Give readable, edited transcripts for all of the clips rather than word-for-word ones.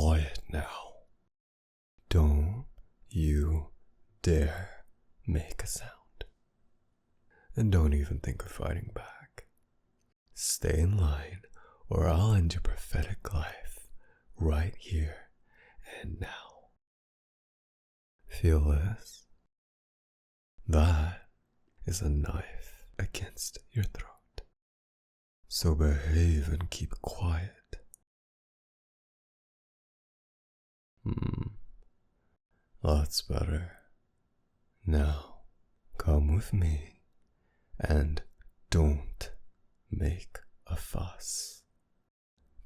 quiet now. Don't you dare make a sound. And don't even think of fighting back. Stay in line, or I'll end your pathetic life right here and now. Feel this? That is a knife against your throat. So behave and keep quiet. That's better. Now, come with me and don't make a fuss.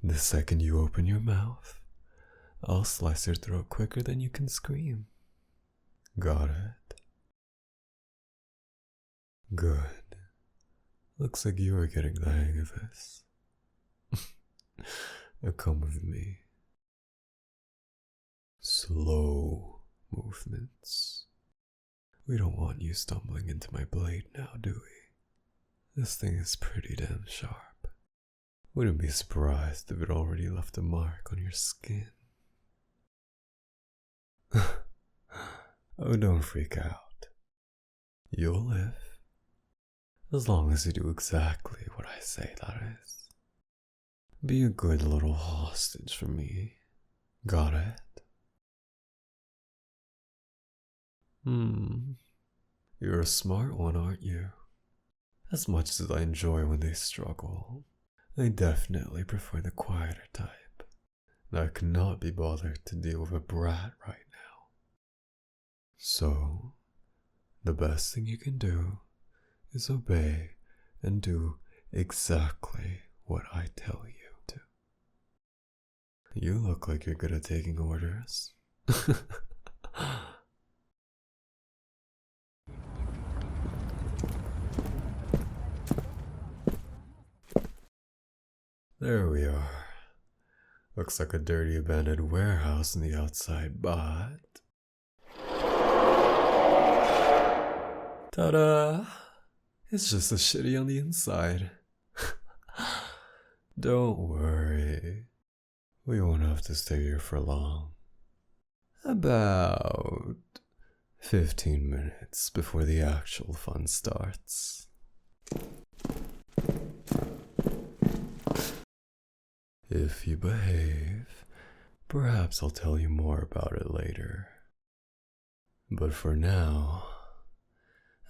The second you open your mouth, I'll slice your throat quicker than you can scream. Got it? Good. Looks like you are getting the hang of this. Now come with me. Slow movements. We don't want you stumbling into my blade now, do we? This thing is pretty damn sharp. Wouldn't be surprised if it already left a mark on your skin. Oh, don't freak out. You'll live. As long as you do exactly what I say, that is. Be a good little hostage for me. Got it? You're a smart one, aren't you? As much as I enjoy when they struggle, I definitely prefer the quieter type. I cannot be bothered to deal with a brat right now. So, the best thing you can do is obey and do exactly what I tell you to. You look like you're good at taking orders. There we are. Looks like a dirty abandoned warehouse on the outside, but... Ta-da! It's just as shitty on the inside. Don't worry. We won't have to stay here for long. About 15 minutes before the actual fun starts. If you behave, perhaps I'll tell you more about it later. But for now,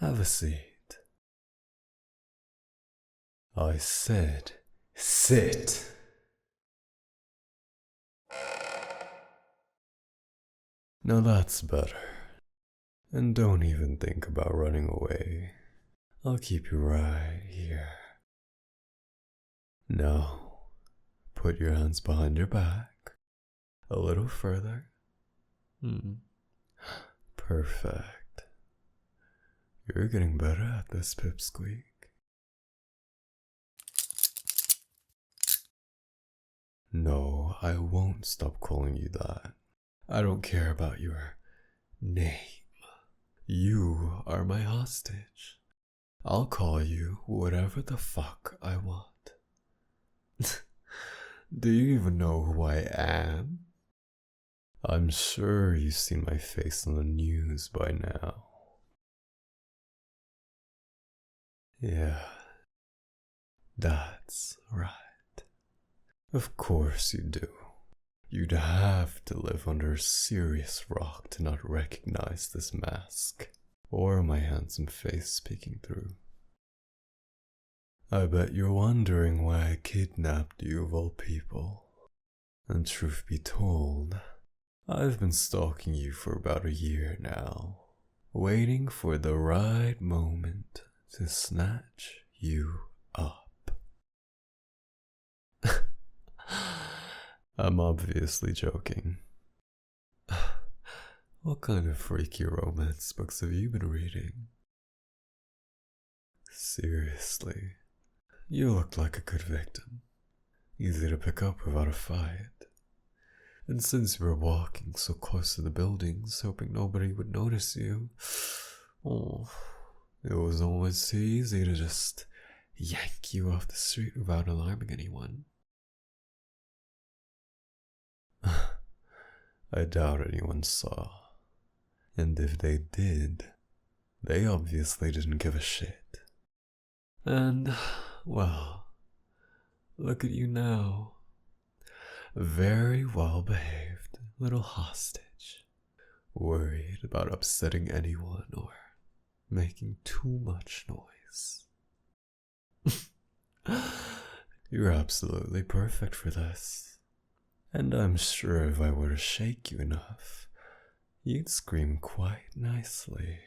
have a seat. I said, sit! Now that's better. And don't even think about running away. I'll keep you right here. Now, put your hands behind your back. A little further. Perfect. You're getting better at this, pipsqueak. No, I won't stop calling you that. I don't care about your name. You are my hostage. I'll call you whatever the fuck I want. Do you even know who I am? I'm sure you've seen my face on the news by now. Yeah, that's right. Of course you do. You'd have to live under a serious rock to not recognize this mask, or my handsome face peeking through. I bet you're wondering why I kidnapped you of all people. And truth be told, I've been stalking you for about a year now, waiting for the right moment to snatch you up. I'm obviously joking. What kind of freaky romance books have you been reading? Seriously, you looked like a good victim. Easy to pick up without a fight. And since you were walking so close to the buildings, hoping nobody would notice you, it was almost too easy to just yank you off the street without alarming anyone. I doubt anyone saw. And if they did, they obviously didn't give a shit. And, well, look at you now. A very well behaved little hostage, worried about upsetting anyone or making too much noise. You're absolutely perfect for this. And I'm sure if I were to shake you enough, you'd scream quite nicely.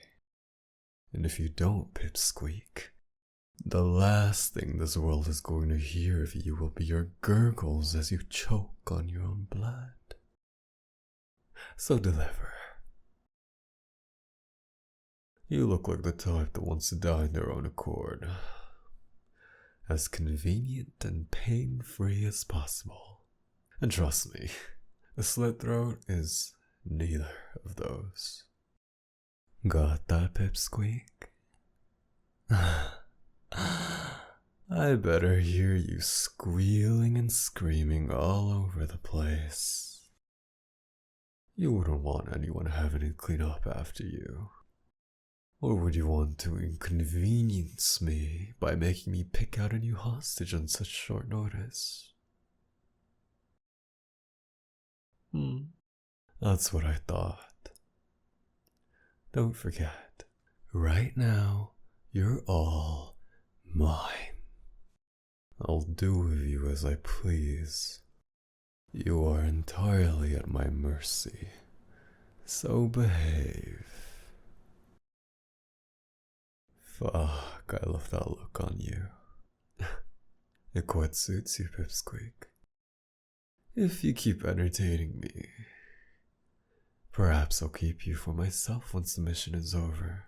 And if you don't, Pipsqueak, the last thing this world is going to hear of you will be your gurgles as you choke on your own blood. So deliver. You look like the type that wants to die in their own accord. As convenient and pain-free as possible. And trust me, a slit throat is neither of those. Got that, Pipsqueak? I better hear you squealing and screaming all over the place. You wouldn't want anyone having to clean up after you. Or would you want to inconvenience me by making me pick out a new hostage on such short notice? That's what I thought. Don't forget, right now, you're all mine. I'll do with you as I please. You are entirely at my mercy, so behave. Fuck, I love that look on you. It quite suits you, Pipsqueak. If you keep entertaining me, perhaps I'll keep you for myself once the mission is over.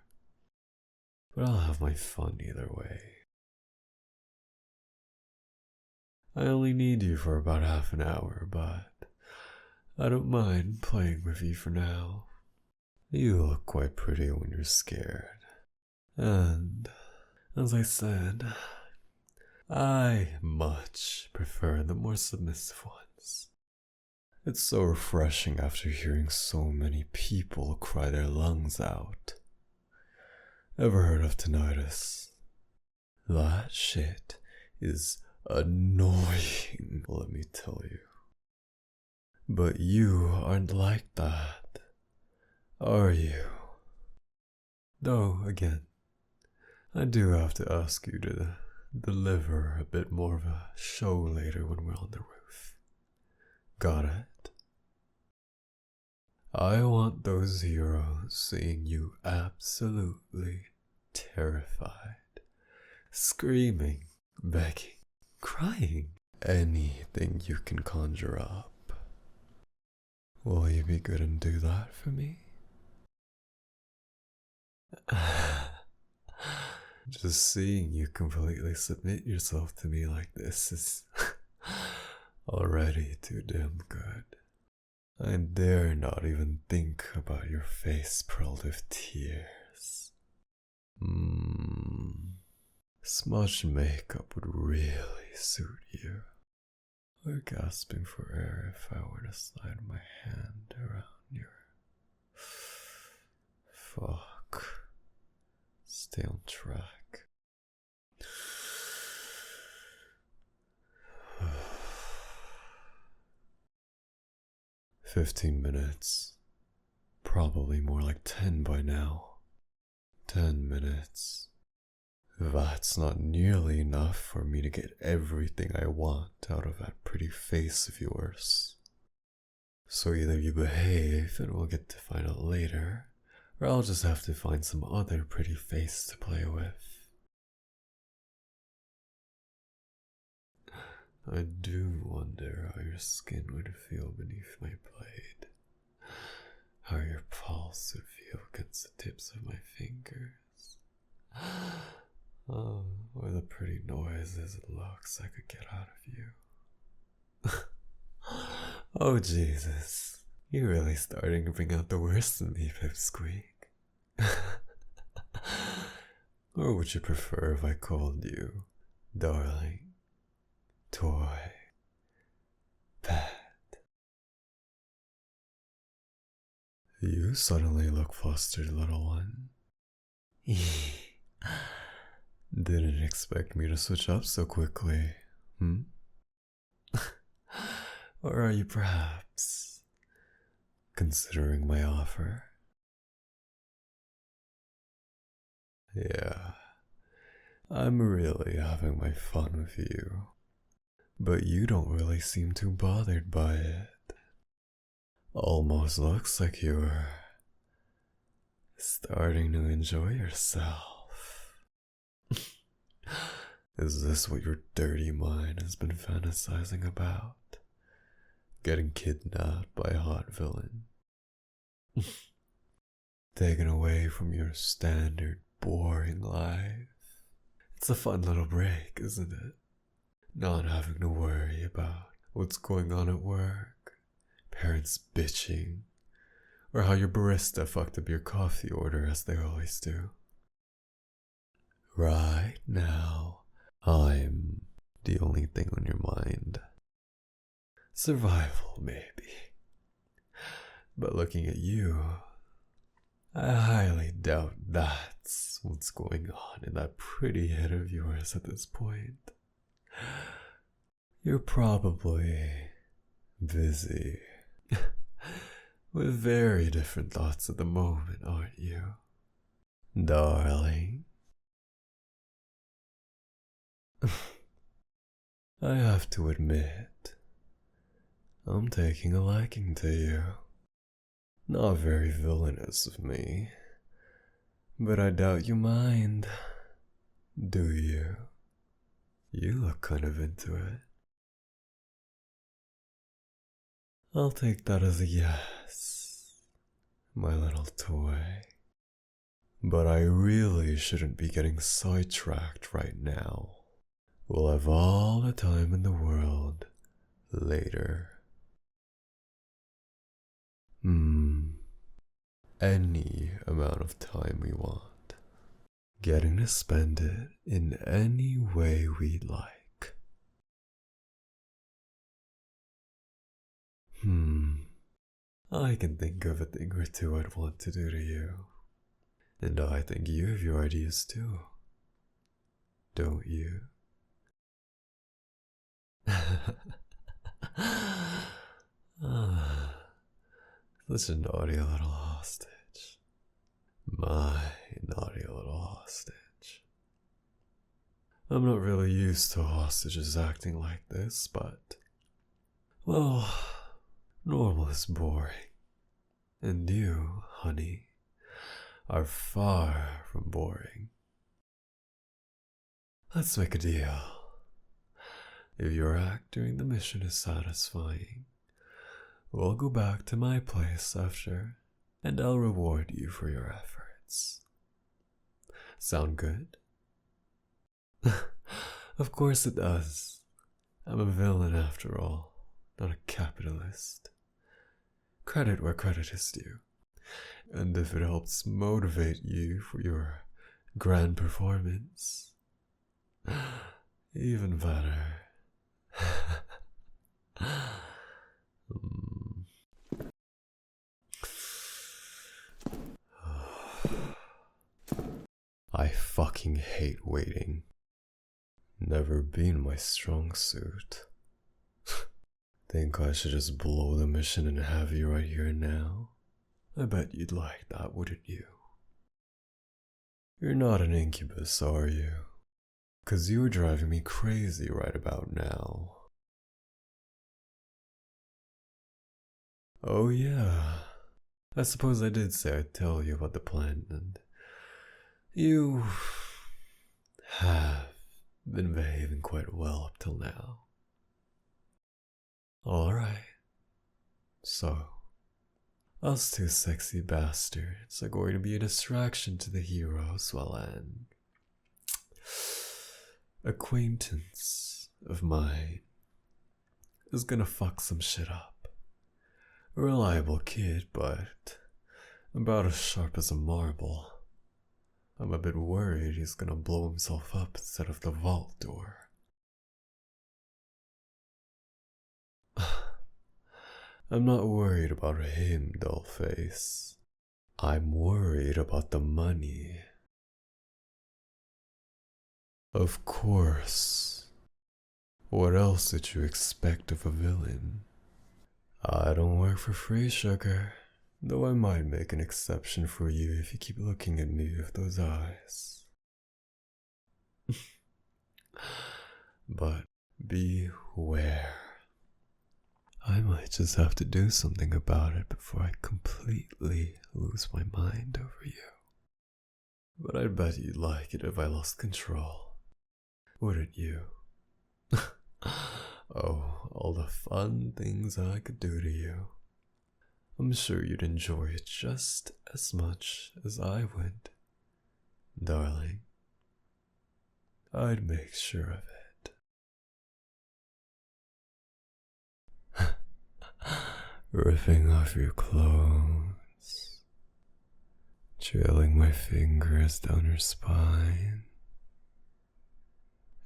But I'll have my fun either way. I only need you for about half an hour, but I don't mind playing with you for now. You look quite pretty when you're scared. And, as I said, I much prefer the more submissive ones. It's so refreshing after hearing so many people cry their lungs out. Ever heard of tinnitus? That shit is annoying, let me tell you. But you aren't like that, are you? Though, again, I do have to ask you to deliver a bit more of a show later when we're on the roof. Got it? I want those heroes seeing you absolutely terrified, screaming, begging, crying, anything you can conjure up. Will you be good and do that for me? Just seeing you completely submit yourself to me like this is already too damn good. I dare not even think about your face pearled with tears. Smudged makeup would really suit you. Or gasping for air if I were to slide my hand around your... Fuck. Stay on track. 15 minutes. Probably more like 10 by now. 10 minutes. That's not nearly enough for me to get everything I want out of that pretty face of yours. So either you behave and we'll get to find out later, or I'll just have to find some other pretty face to play with. I do wonder how your skin would feel beneath my blade. How your pulse would feel against the tips of my fingers. Oh, or the pretty noises it looks I could get out of you. Oh, Jesus. You're really starting to bring out the worst in me, Pipsqueak. Or would you prefer if I called you darling, toy, pet? You suddenly look flustered, little one. Didn't expect me to switch up so quickly, hmm? Or are you perhaps considering my offer? Yeah, I'm really having my fun with you, but you don't really seem too bothered by it. Almost looks like you're starting to enjoy yourself. Is this what your dirty mind has been fantasizing about? Getting kidnapped by a hot villain? Taken away from your standard boring life? It's a fun little break, isn't it? Not having to worry about what's going on at work, parents bitching, or how your barista fucked up your coffee order as they always do. Right now, I'm the only thing on your mind. Survival, maybe. But looking at you, I highly doubt that's what's going on in that pretty head of yours at this point. You're probably busy with very different thoughts at the moment, aren't you? Darling. I have to admit, I'm taking a liking to you. Not very villainous of me, but I doubt you mind. Do you? You look kind of into it. I'll take that as a yes, my little toy. But I really shouldn't be getting sidetracked right now. We'll have all the time in the world later. Any amount of time we want. Getting to spend it in any way we'd like. I can think of a thing or two I'd want to do to you. And I think you have your ideas too. Don't you? Such a naughty little hostage. My naughty little hostage. I'm not really used to hostages acting like this, but... well, normal is boring. And you, honey, are far from boring. Let's make a deal. If your act during the mission is satisfying, we'll go back to my place after, and I'll reward you for your efforts. Sound good? Of course it does. I'm a villain after all, not a capitalist. Credit where credit is due. And if it helps motivate you for your grand performance, even better. I fucking hate waiting. Never been my strong suit. Think I should just blow the mission and have you right here now? I bet you'd like that, wouldn't you? You're not an incubus, are you? 'Cause you're driving me crazy right about now. Oh yeah, I suppose I did say I'd tell you about the plan, and you have been behaving quite well up till now. Alright, so, us two sexy bastards are going to be a distraction to the heroes while an acquaintance of mine is gonna fuck some shit up. A reliable kid, but about as sharp as a marble. I'm a bit worried he's gonna blow himself up instead of the vault door. I'm not worried about him, dollface. I'm worried about the money. Of course. What else did you expect of a villain? I don't work for free, sugar. Though I might make an exception for you if you keep looking at me with those eyes. But beware. I might just have to do something about it before I completely lose my mind over you. But I'd bet you'd like it if I lost control. Wouldn't you? Oh, all the fun things I could do to you. I'm sure you'd enjoy it just as much as I would, darling. I'd make sure of it. Ripping off your clothes, trailing my fingers down your spine,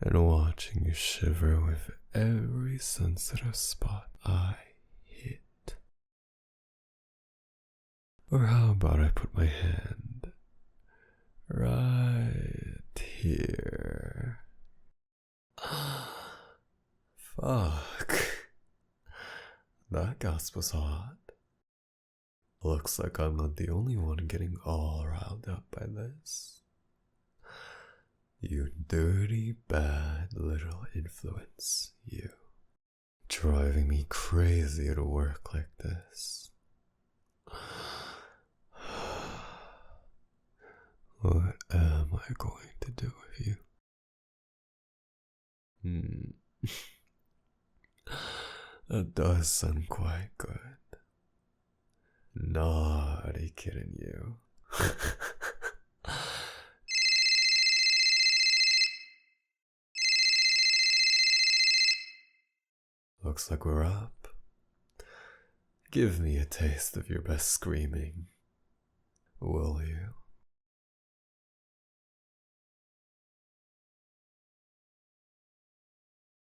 and watching you shiver with every sensitive spot I hit. Or how about I put my hand right here? Fuck. That gasp was hot. Looks like I'm not the only one getting all riled up by this. You dirty, bad little influence, you. Driving me crazy at work like this. What am I going to do with you? That does sound quite good. Naughty kidding you. Looks like we're up. Give me a taste of your best screaming, will you?